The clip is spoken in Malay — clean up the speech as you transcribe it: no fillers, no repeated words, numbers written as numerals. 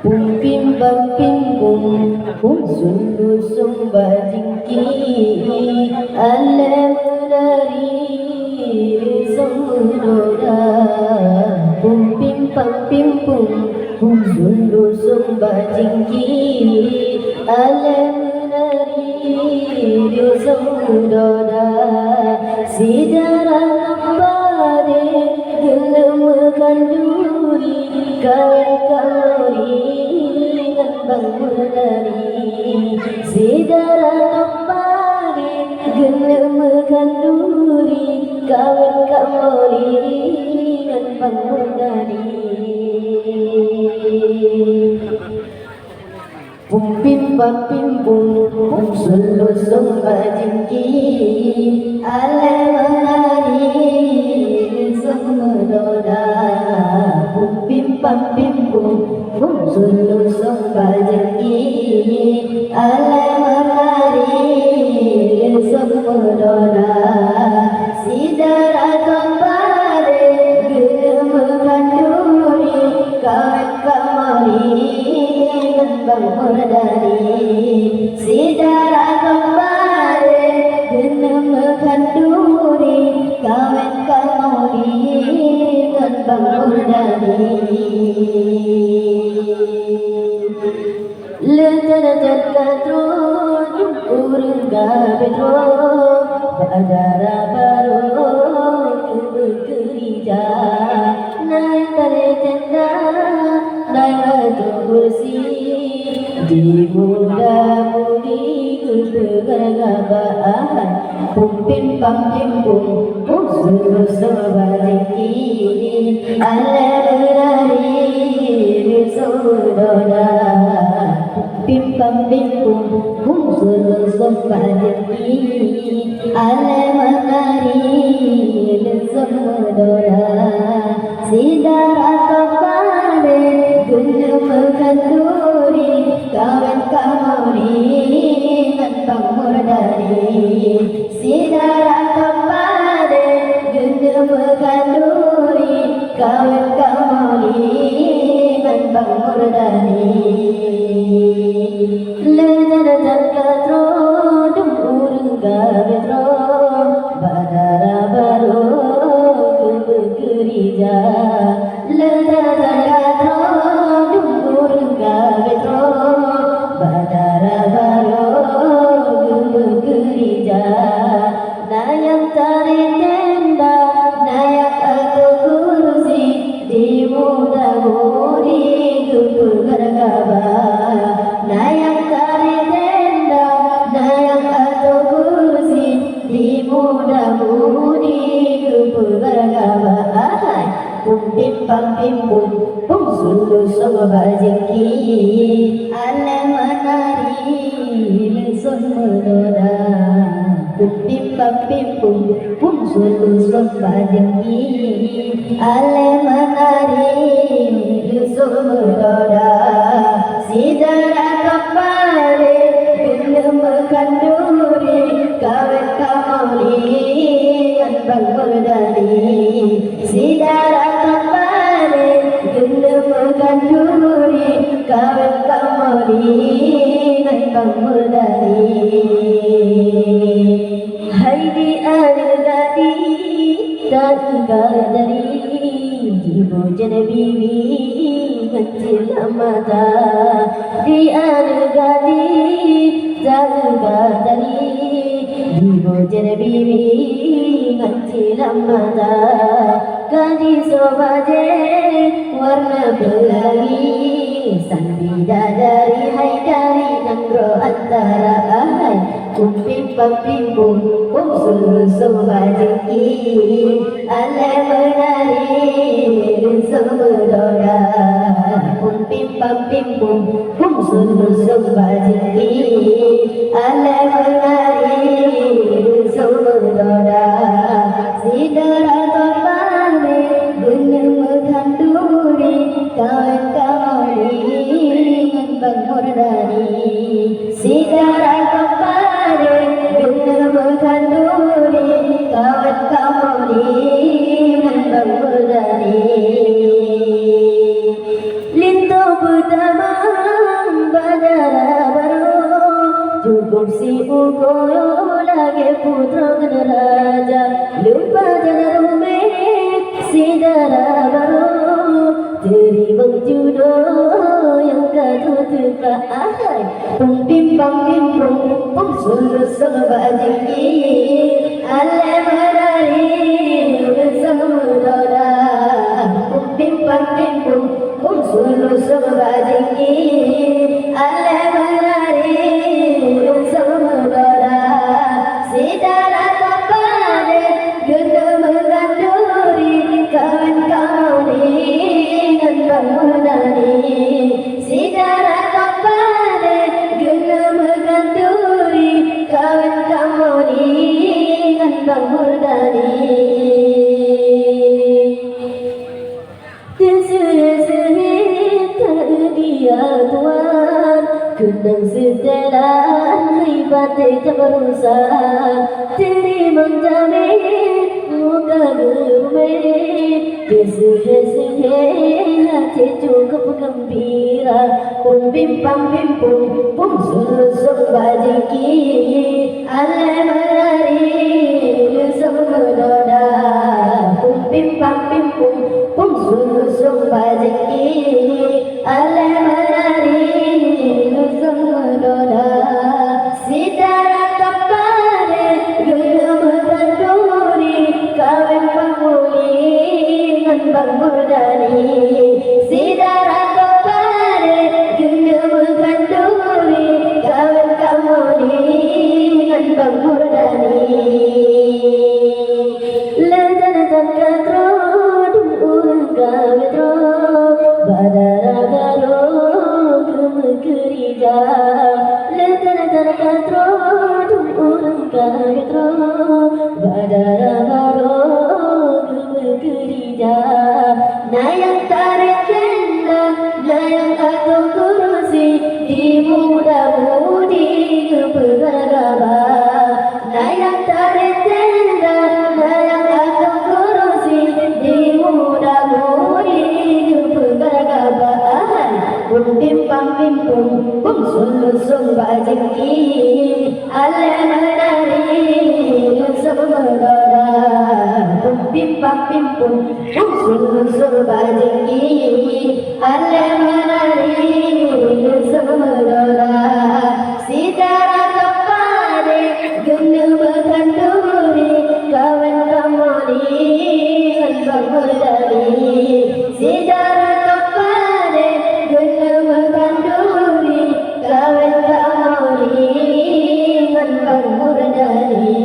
Pum pim pam pim pum pum sulu sumba jingki alam menari samudra. Pum pim pam pim pum pum sulu sumba jingki alam menari samudra. Sidara kembali gelem kanduri kawan kamari bang menari. Sidara kembali gelem kanduri kawan kamari bang menari. Pum pim pam pim pum pum sulu sumba jingki alam menari samudra. Pum pim pam pim pum pum sulu sumba jingki alam menari samudra. Sidara kembali gelem kanduri kawan kamari bang menari. Sidara kembali gelem kanduri kawan kamari bang menari. Lentera jatro urung gabetro badara baro kerja naik tare tenda naik kursi di muda mudi kebergabahan. Pum pim pam pim pum pum sulu sumba jingki alam menari samudra. Pim pam pim pum pum sulu sumba jingki alam menari samudra. Sidara kembali gelem kanduri kawan kamari bang menari. Sidara kembali gelem kanduri kawan kamari bang menari. Lentera jatro urung gabetro badara baro kerja. Lentera jatro urung gabetro badara baro kerja. Nayak tari tenda nayak atau kursi di muda mudi kebergabah. Nayak tari tenda nayak atau kursi di muda mudi kebergabah. Pum pim pam pim pum pum sulu sumba jingki alam menari samudra. Pum pim pam pim pum pum sulu sumba jingki alam menari samudra. Sidara kembali gelem kanduri kawan kamari bang menari. Sidara kembali gelem kanduri kawan kamari bang menari. Hai di algadi tak gadari di bojan bibi kecil mata. Di algadi tak gadari di bojan bibi kecil mata. Gadis sobaje warna pelangi sang bidadari haidari nangro antara ahai. Pum pim pam pim pum pum sulu sumba jingki alam menari samudra. Pum pim pam pim pum pum sulu sumba jingki alam menari samudra. Sidara kembali gelem kanduri kawan kamari bang menari. Sidara kembali gelem kanduri kawan kamari bang menari. Linto pertama muka ahai pung bim bang bim pung sulu sebajiki ale marari samudara pung bim bang bim pung sulu sebajiki ale marari samudara sidara kapare guna meganduri kawan kauni dan bangunani sidara kapare guna meganduri kawan kauni dan bangunani dia Tuhan kenang setelah hebatnya berusaha terima jamin muka berumeh kesuhe hati cukup gembira pum bim pam bim pum sulu sebajiki ale menari semudara pum bim pam bim pum sulu sebajiki ale menari semudara sidara kapare guna meganduri kawan pamuli dan bangunani sidara kapare guna meganduri kawan kamuni dan bangunani ladan dan katro urang kawetro badara galo gemerija ladan katro urang kawetro badara galo gemerija nayang tarik tenda nayang atau kurusi di muda-mudi keberagama nayang tarik tenda nayang atau kurusi di muda-mudi keberagama pum bim pam bim pum sulu sebajiki ale menari semudara pum bim pam bim pum sulu sebajiki ale menari semudara sidara kapare guna meganduri kawan kamuni dan bangunani sidara kapare guna meganduri kawan kamuni dan bangunani